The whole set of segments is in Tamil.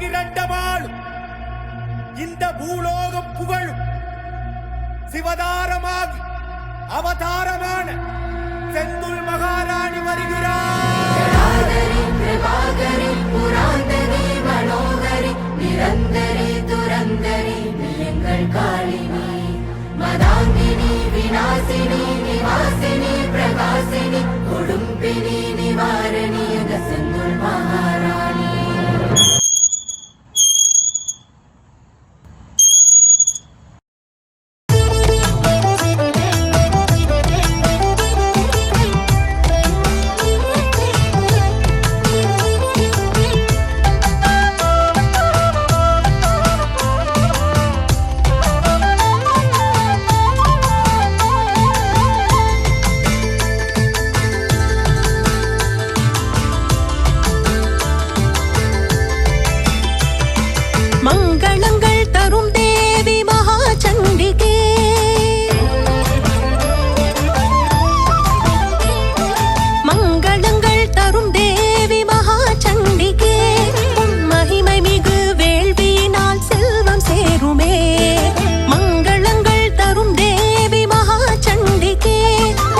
பன்னிரண்டமாளும் இந்த பூலோகம் புகழும் சிவதாரமாகி அவதாரமான செந்துல் மகாராணி வருகிறார். நிரந்தரி துரந்தரி எங்கள் காளினி மதாங்கினி விநாசினி நிவாசினி பிரகாசினி கொடும்பினி நிவாரணி செந்துல் மகாராணி. மங்களங்கள் தரும் தேவி மகாசண்டிகே மங்களங்கள் தரும் தேவி மகாசண்டிகே உன் மகிமை மிகு வேள்வியினால் செல்வம் சேருமே. மங்களங்கள் தரும் தேவி மகாசண்டிகே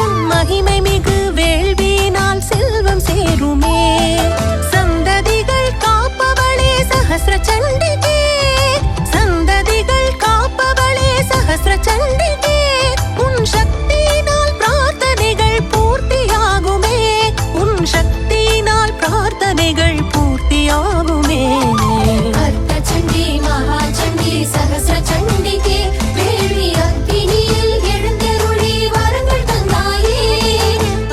உன் மகிமை மிகு வேள்வியினால் செல்வம் சேருமே. சந்ததிகள் காப்பவளே சஹஸ்ர சண்டிகே சண்டிகே உன் சக்தியினால் பிரார்த்தனைகள் பூர்த்தியாகுமே. உன் சக்தியினால் பிரார்த்தனைகள் பூர்த்தியாகுமே. அர்த்த சண்டி மகாசண்டி சஹஸ்ர சண்டிகே வேள்வி அக்கினியில் எழுந்தருளி வரங்கள் தந்தாயே.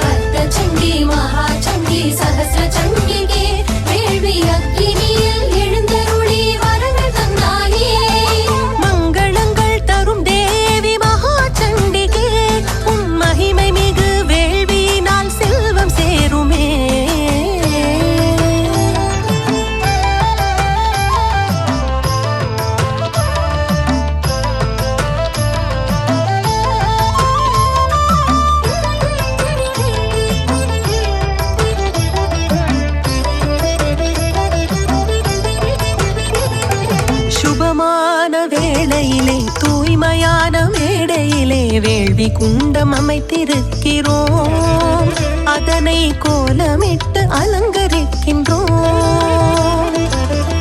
அர்த்த சண்டி மகாசண்டி சஹஸ்ர சண்டிகே வேள்வி அக்கினியில் எழுந்தருளி வரங்கள் தந்தாயே. மங்களங்கள் தரும் தேவி மகாசண்டிகே உன் மகிமை மிகு வேள்வியினால் செல்வம் சேருமே. சுபமான வேளையிலே தூய்மையான மேடையிலே வேள்வி குண்டம் அமைத்திருக்கிறோம். அதனை கோலமிட்டு அலங்கரிக்கின்றோம்.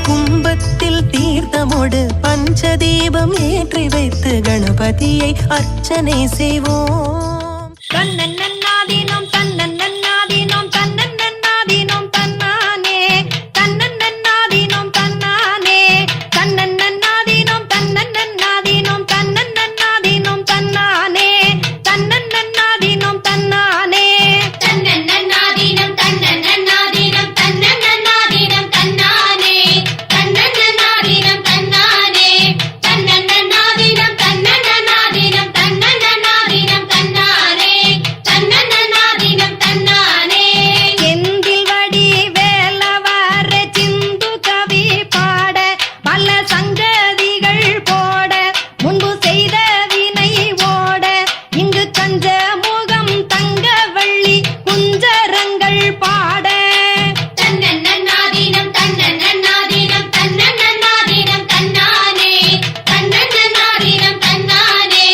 கும்பத்தில் தீர்த்தமோடு பஞ்சதீபம் ஏற்றி வைத்து கணபதியை அர்ச்சனை செய்வோம். தன்னன்னாதீனம் தன்னன்னாதீனம் தன்னன்னாதீனம் தன்னானே தன்னன்னாதீனம் தன்னானே தன்னன்னாதீனம் தன்னன்னாதீனம் தன்னன்னாதீனம் தன்னானே தன்னன்னாதீனம் தன்னானே தன்னன்னாதீனம் தன்னன்னாதீனம் தன்னன்னாதீனம் தன்னானே தன்னன்னாதீனம் தன்னானே தன்னன்னாதீனம் தன்னன்னாதீனம் தன்னன்னாதீனம் தன்னானே தன்னன்னாதீனம் தன்னானே. எந்தில் வடி வேலவர சிந்து கவி பாட பல சங்கதிகள் போட முன்பு செய்த வினை ஓட இங்கு கஞ்ச முகம் தங்க வள்ளி குஞ்சரங்கள் பாட தன்னன்னாதீனம் தன்னன்னாதீனம் தன்னன்னாதீனம் தன்னானே தன்னன்னாதீனம் தன்னானே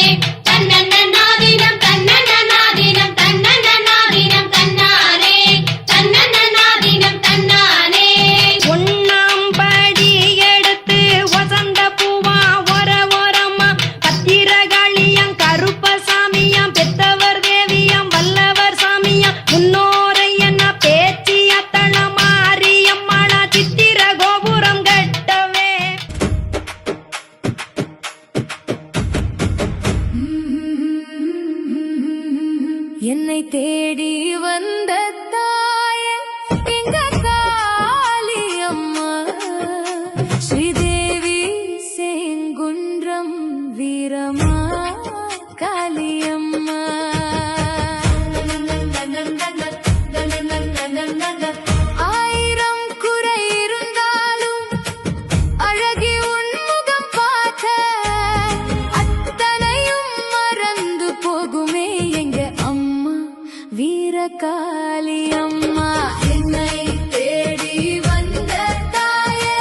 தன்னன்னாதீனம் தன்னன்னாதீனம் தன்னன்னாதீனம் தன்னானே தன்னன்னாதீனம் தன்னானே. ஒன்னாம் படி எடுத்து வசந்த பூவா ஓரமா பத்திரகாளியம் கருப்பசாமியாம் பெத்தவர் தேவியாம் வல்லவர் சாமியாம் முன்னோரை என்ன பேச்சிய தளமாரியம்மளா சித்திர கோபுரம் கட்டவே. என்னை தேடி வந்த தாயே எங்க காளியம்மா ஸ்ரீதேவி செங்குன்றம் வீரமா காளியம்மா. ஆயிரம் குறை இருந்தாலும் அழகி உன்முகம் பார்த்த அத்தனையும் மறந்து போகுமே எங்க அம்மா வீரகாளியம்மா. என்னை தேடி வந்த தாயே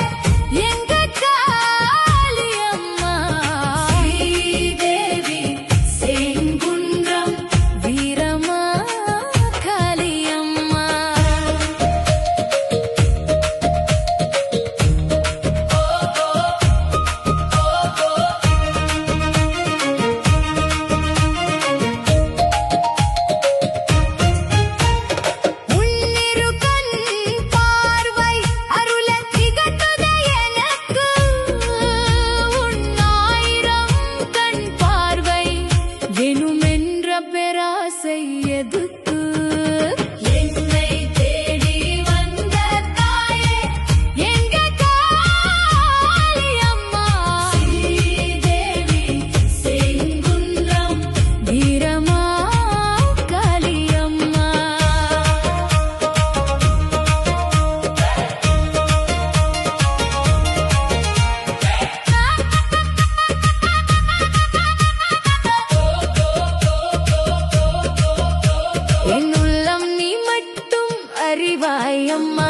அம்மா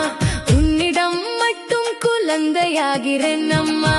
உன்னிடம் மட்டும் குழந்தையாகிறேன் அம்மா